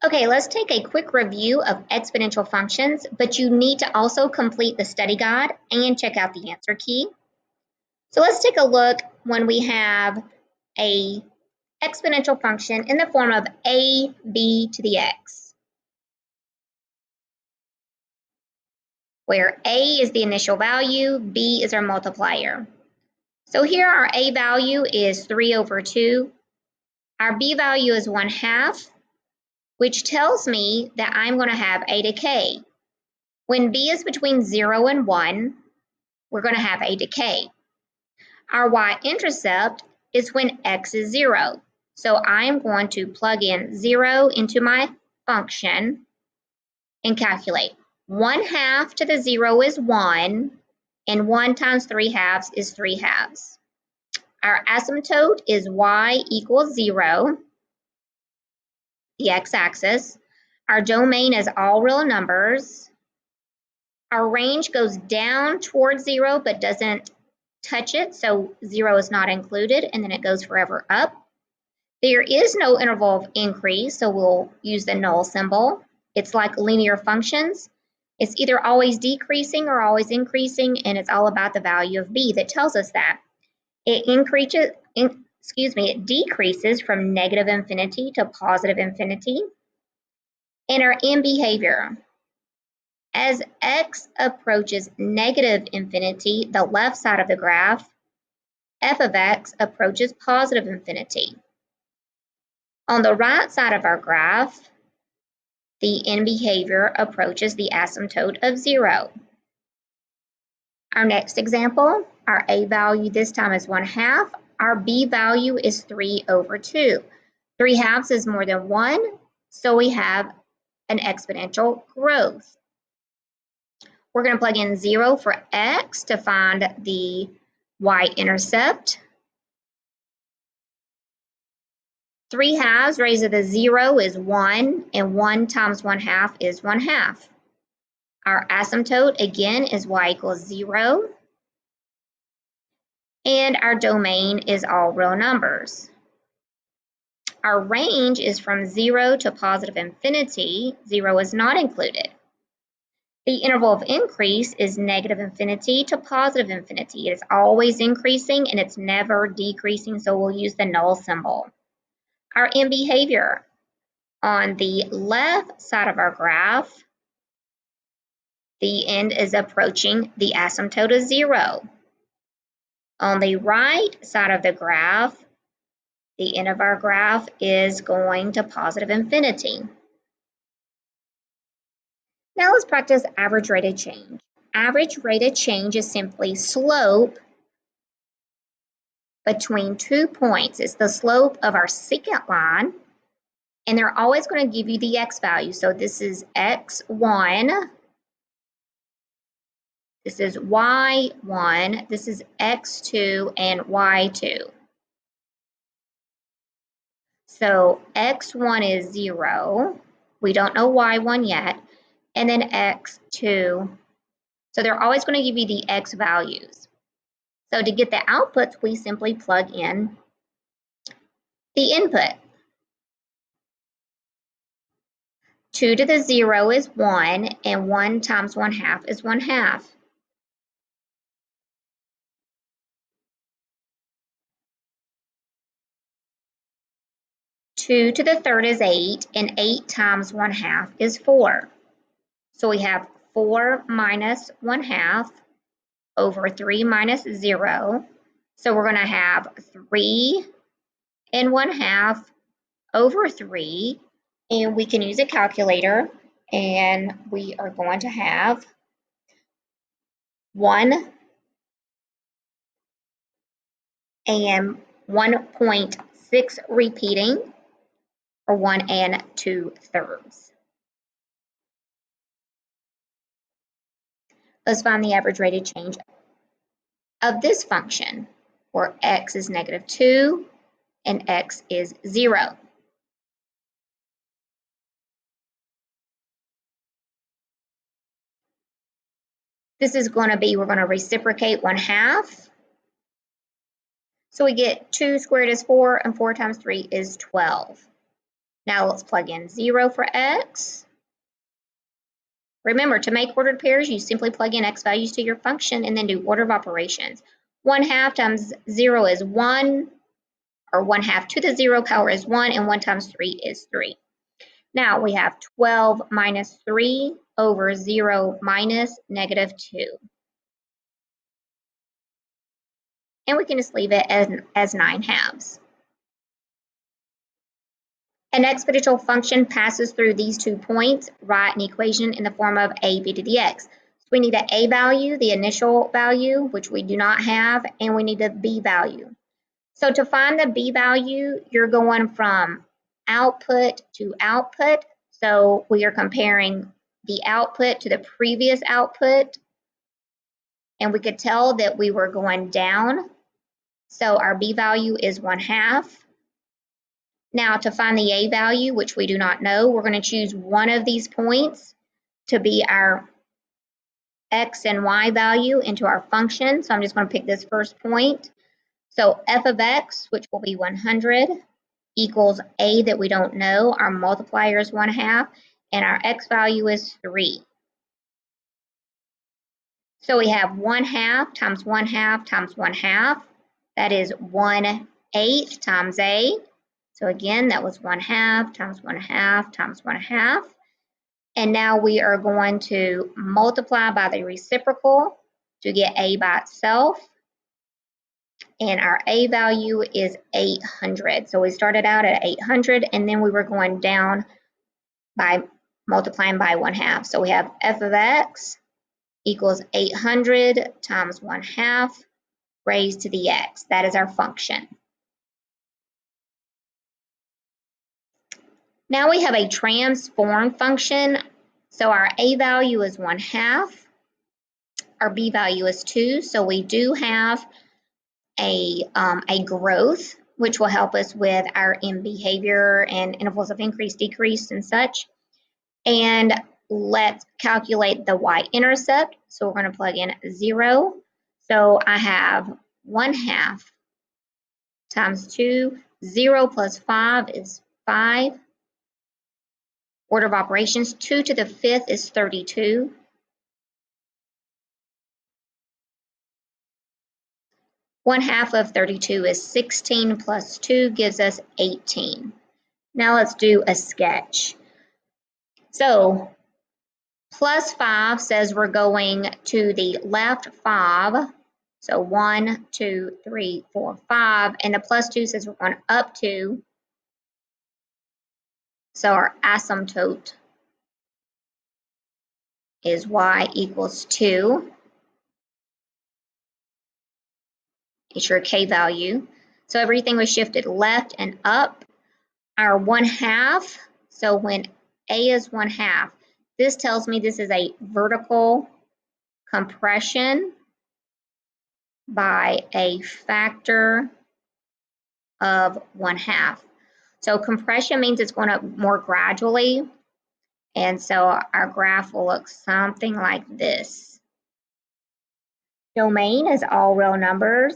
Okay, let's take a quick review of exponential functions, but you need to also complete the study guide and check out the answer key. So let's take a look when we have a exponential function in the form of ab to the x, where a is the initial value, b is our multiplier. So here our a value is 3/2. Our b value is 1/2, which tells me that I'm going to have a decay. When b is between 0 and 1, we're going to have a decay. Our y-intercept is when x is 0. So I'm going to plug in 0 into my function and calculate. 1/2 to the 0 is 1, and 1 times 3/2 is 3/2. Our asymptote is y equals 0, the x-axis. Our domain is all real numbers. Our range goes down towards 0 but doesn't touch it, so 0 is not included, and then it goes forever up. There is no interval of increase, so we'll use the null symbol. It's like linear functions. It's either always decreasing or always increasing, and it's all about the value of b that tells us that. It decreases from negative infinity to positive infinity. And our end behavior. As x approaches negative infinity, the left side of the graph, f of x approaches positive infinity. On the right side of our graph, the end behavior approaches the asymptote of 0. Our next example, our a value this time is 1/2. Our b value is 3/2. 3/2 is more than 1, so we have an exponential growth. We're going to plug in 0 for x to find the y-intercept. 3/2 raised to the 0 is 1, and 1 times 1/2 is 1/2. Our asymptote, again, is y equals 0. And our domain is all real numbers. Our range is from 0 to positive infinity. 0 is not included. The interval of increase is negative infinity to positive infinity. It is always increasing and it's never decreasing, so we'll use the null symbol. Our end behavior. On the left side of our graph, the end is approaching the asymptote of 0. On the right side of the graph, the end of our graph is going to positive infinity. Now let's practice average rate of change. Average rate of change is simply slope between 2 points. It's the slope of our second line, and they're always going to give you the x value. So this is x1, this is y1, this is x2, and y2. So x1 is 0. We don't know y1 yet. And then x2. So they're always going to give you the x values. So to get the outputs, we simply plug in the input. 2 to the 0 is 1, and 1 times 1/2 is 1/2. Two to the third is 8, and 8 times 1/2 is 4. So we have 4 minus 1/2 over 3 minus 0. So we're going to have 3 and 1/2 over 3. And we can use a calculator, and we are going to have 1 and 1.6 repeating, or 1 2/3. Let's find the average rate of change of this function, where x is -2 and x is 0. This is going to be, we're going to reciprocate 1/2. So we get 2 squared is 4, and 4 times 3 is 12. Now let's plug in 0 for x. Remember, to make ordered pairs, you simply plug in x values to your function and then do order of operations. 1/2 times 0 is 1, or 1/2 to the 0 power is 1, and 1 times 3 is 3. Now we have 12 minus 3 over 0 minus -2. And we can just leave it as 9/2. An exponential function passes through these 2 points. Write an equation in the form of a b to the x. So we need an a value, the initial value, which we do not have, and we need a b value. So to find the b value, you're going from output to output. So we are comparing the output to the previous output, and we could tell that we were going down. So our b value is 1/2. Now to find the a value, which we do not know, we're going to choose one of these points to be our x and y value into our function. So I'm just going to pick this first point. So f of x, which will be 100, equals a that we don't know. Our multiplier is 1/2, and our x value is 3. So we have 1/2 times 1/2 times 1/2. That is 1/8 times a. So again, that was 1/2 times 1/2 times 1/2. And now we are going to multiply by the reciprocal to get a by itself. And our a value is 800. So we started out at 800, and then we were going down by multiplying by 1/2. So we have f of x equals 800 times 1/2 raised to the x. That is our function. Now we have a transform function. So our a value is 1/2. Our b value is 2. So we do have a growth, which will help us with our in behavior and intervals of increase, decrease, and such. And let's calculate the y-intercept. So we're going to plug in 0. So I have 1/2 times 2. 0 plus 5 is 5. Order of operations, 2 to the 5th is 32. One half of 32 is 16 plus 2 gives us 18. Now let's do a sketch. So plus 5 says we're going to the left 5. So 1, 2, 3, 4, 5. And the plus 2 says we're going up 2. So our asymptote is y equals 2. It's your k value. So everything was shifted left and up. Our 1/2, so when a is 1/2, this tells me this is a vertical compression by a factor of 1/2. So compression means it's going up more gradually, and so our graph will look something like this. Domain is all real numbers.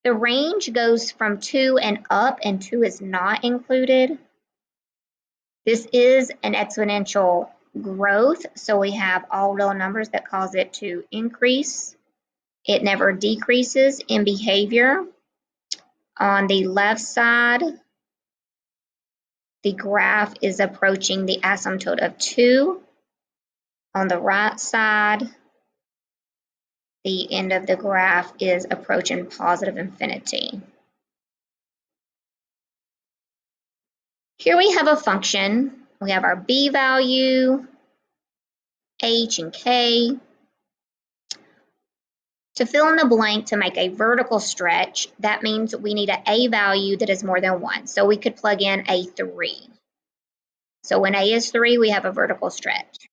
The range goes from 2 and up, and 2 is not included. This is an exponential growth, so we have all real numbers that cause it to increase. It never decreases in behavior. On the left side, the graph is approaching the asymptote of 2. On the right side, the end of the graph is approaching positive infinity. Here we have a function. We have our b value, h and k. To fill in the blank to make a vertical stretch, that means we need an a value that is more than 1. So we could plug in a 3. So when a is 3, we have a vertical stretch.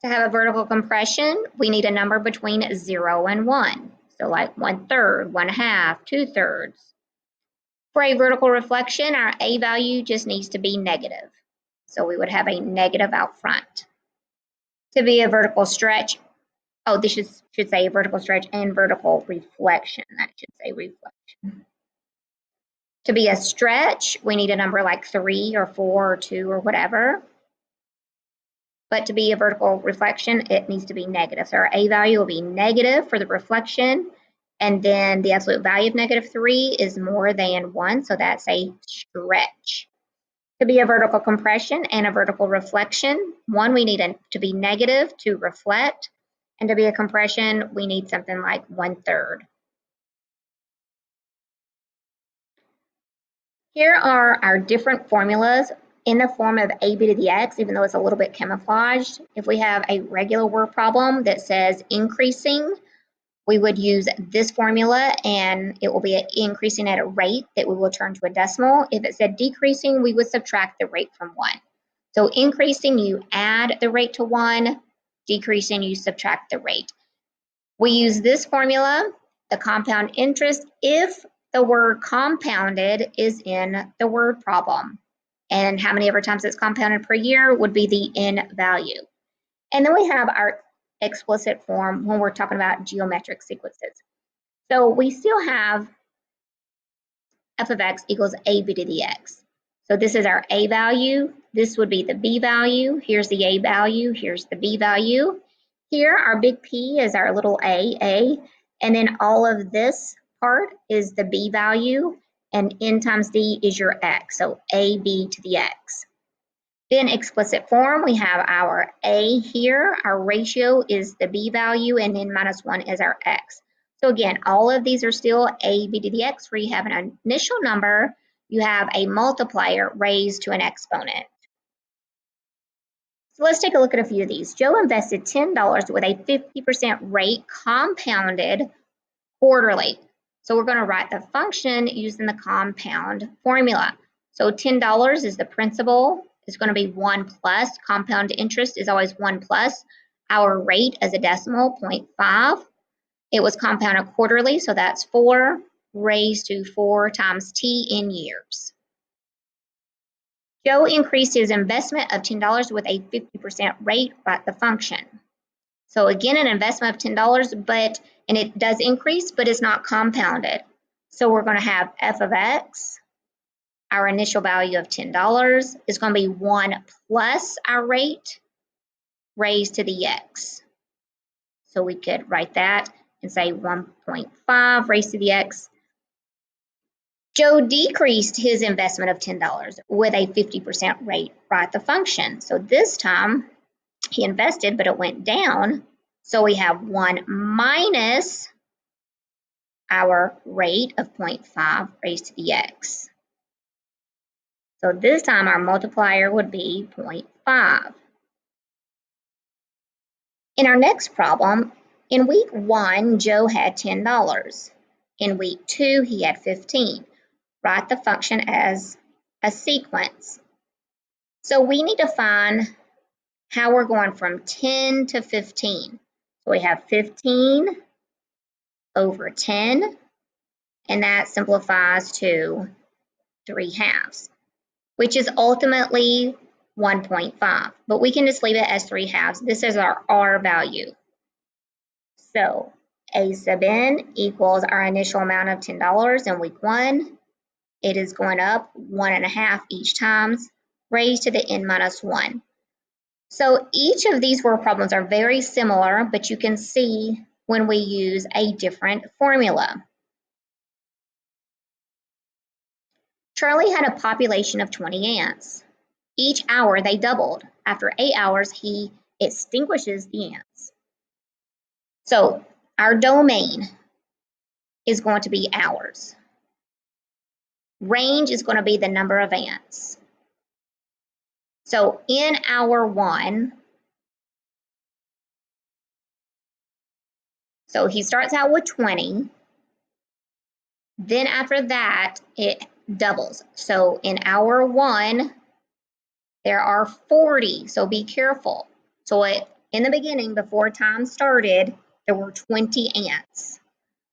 To have a vertical compression, we need a number between 0 and 1. So like 1/3, 1/2, 2/3. For a vertical reflection, our a value just needs to be negative. So we would have a negative out front. To be a vertical stretch, oh, this should say vertical stretch and vertical reflection. That should say reflection. To be a stretch, we need a number like 3 or 4 or 2 or whatever. But to be a vertical reflection, it needs to be negative. So our A value will be negative for the reflection. And then the absolute value of -3 is more than 1. So that's a stretch. To be a vertical compression and a vertical reflection, one, we need it to be negative to reflect. And to be a compression, we need something like 1/3. Here are our different formulas in the form of a b to the x, even though it's a little bit camouflaged. If we have a regular word problem that says increasing, we would use this formula and it will be increasing at a rate that we will turn to a decimal. If it said decreasing, we would subtract the rate from 1. So increasing, you add the rate to 1, decreasing, you subtract the rate. We use this formula, the compound interest, if the word compounded is in the word problem. And how many ever times it's compounded per year would be the n value. And then we have our explicit form when we're talking about geometric sequences. So we still have f of x equals a b to the x. So this is our a value. This would be the b value. Here's the a value. Here's the b value. Here, our big P is our little a, and then all of this part is the b value, and n times d is your x, so ab to the x. Then explicit form, we have our a here, our ratio is the b value, and then -1 is our x. So again, all of these are still a b to the x, where you have an initial number, you have a multiplier raised to an exponent. So let's take a look at a few of these. Joe invested $10 with a 50% rate compounded quarterly. So we're going to write the function using the compound formula. So $10 is the principal. It's going to be 1 plus. Compound interest is always 1 plus. Our rate as a decimal, 0.5. It was compounded quarterly, so that's 4 raised to 4 times t in years. Joe increased his investment of $10 with a 50% rate by the function. So again, an investment of $10, and it does increase, but it's not compounded. So we're going to have f of x, our initial value of $10, is going to be 1 plus our rate raised to the x. So we could write that and say 1.5 raised to the x. Joe decreased his investment of $10 with a 50% rate by the function. So this time he invested, but it went down. So we have 1 minus our rate of 0.5 raised to the x. So this time our multiplier would be 0.5. In our next problem, in week 1, Joe had $10. In week 2, he had 15. Write the function as a sequence. So we need to find how we're going from 10 to 15. So we have 15 over 10, and that simplifies to 3/2, which is ultimately 1.5. But we can just leave it as 3/2. This is our R value. So A sub n equals our initial amount of $10 in week 1. It is going up 1.5 each times, raised to the n minus 1. So each of these word problems are very similar, but you can see when we use a different formula. Charlie had a population of 20 ants. Each hour they doubled. After 8 hours, he extinguishes the ants. So our domain is going to be hours. Range is going to be the number of ants. So in hour 1, so he starts out with 20. Then after that, it doubles. So in hour 1, there are 40. So be careful. So in the beginning, before time started, there were 20 ants.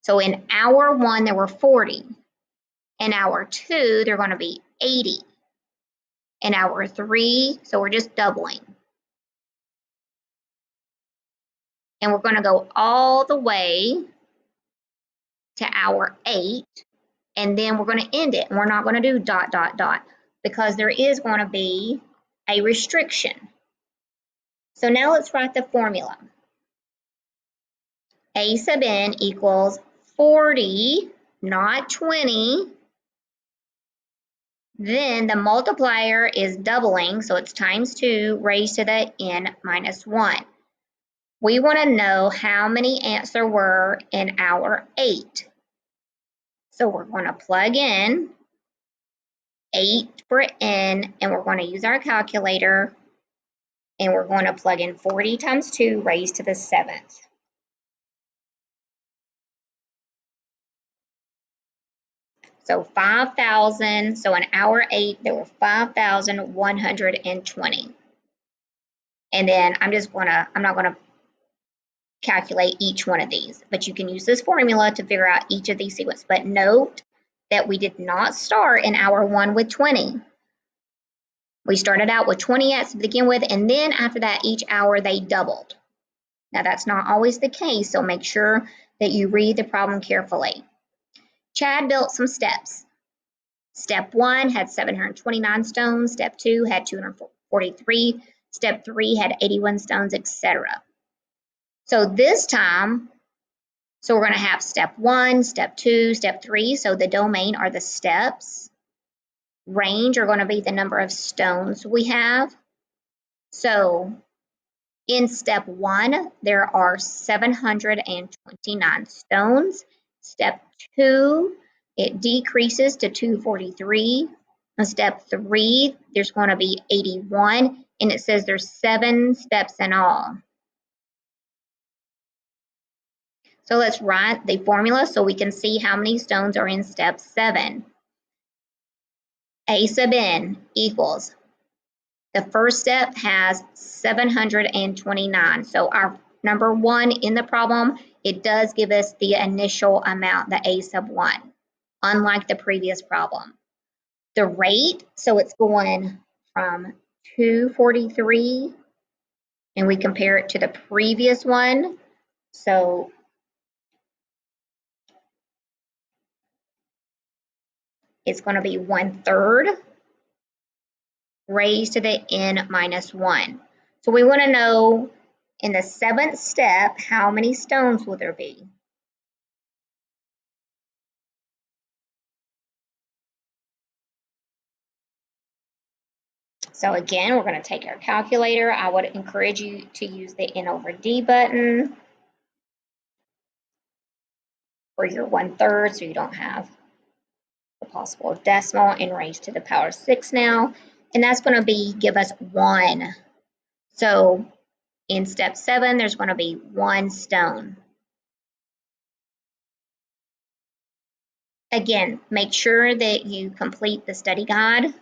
So in hour 1, there were 40. In hour 2, they're going to be 80. In hour 3, so we're just doubling. And we're going to go all the way to hour 8. and then we're going to end it. And we're not going to do dot, dot, dot, because there is going to be a restriction. So now let's write the formula. A sub n equals 40, not 20. Then the multiplier is doubling, so it's times 2 raised to the n minus 1. We want to know how many ants there were in our 8. So we're going to plug in 8 for n, and we're going to use our calculator, and we're going to plug in 40 times 2 raised to the 7th. So 5,000, so in hour 8, there were 5,120. And then I'm not gonna calculate each one of these, but you can use this formula to figure out each of these sequences. But note that we did not start in hour 1 with 20. We started out with 20 ants to begin with, and then after that, each hour they doubled. Now that's not always the case, so make sure that you read the problem carefully. Chad built some steps. Step 1 had 729 stones, step 2 had 243, step 3 had 81 stones, etc. So this time, we're going to have step 1, step 2, step 3. So the domain are the steps. Range are going to be the number of stones we have. So in step 1, there are 729 stones. Step 2, it decreases to 243. On step 3, there's going to be 81, and it says there's 7 steps in all. So let's write the formula so we can see how many stones are in step 7. A sub n equals, the first step has 729. So our number 1 in the problem, it does give us the initial amount, the A sub 1, unlike the previous problem. The rate, so it's going from 243, and we compare it to the previous one. So it's going to be 1/3 raised to the n minus 1. So we want to know in the 7th step, how many stones will there be? So again, we're going to take our calculator. I would encourage you to use the n over d button for your 1/3 so you don't have the possible decimal, and raised to the power 6 now. And that's going to give us 1. So in step 7, there's going to be 1 stone. Again, make sure that you complete the study guide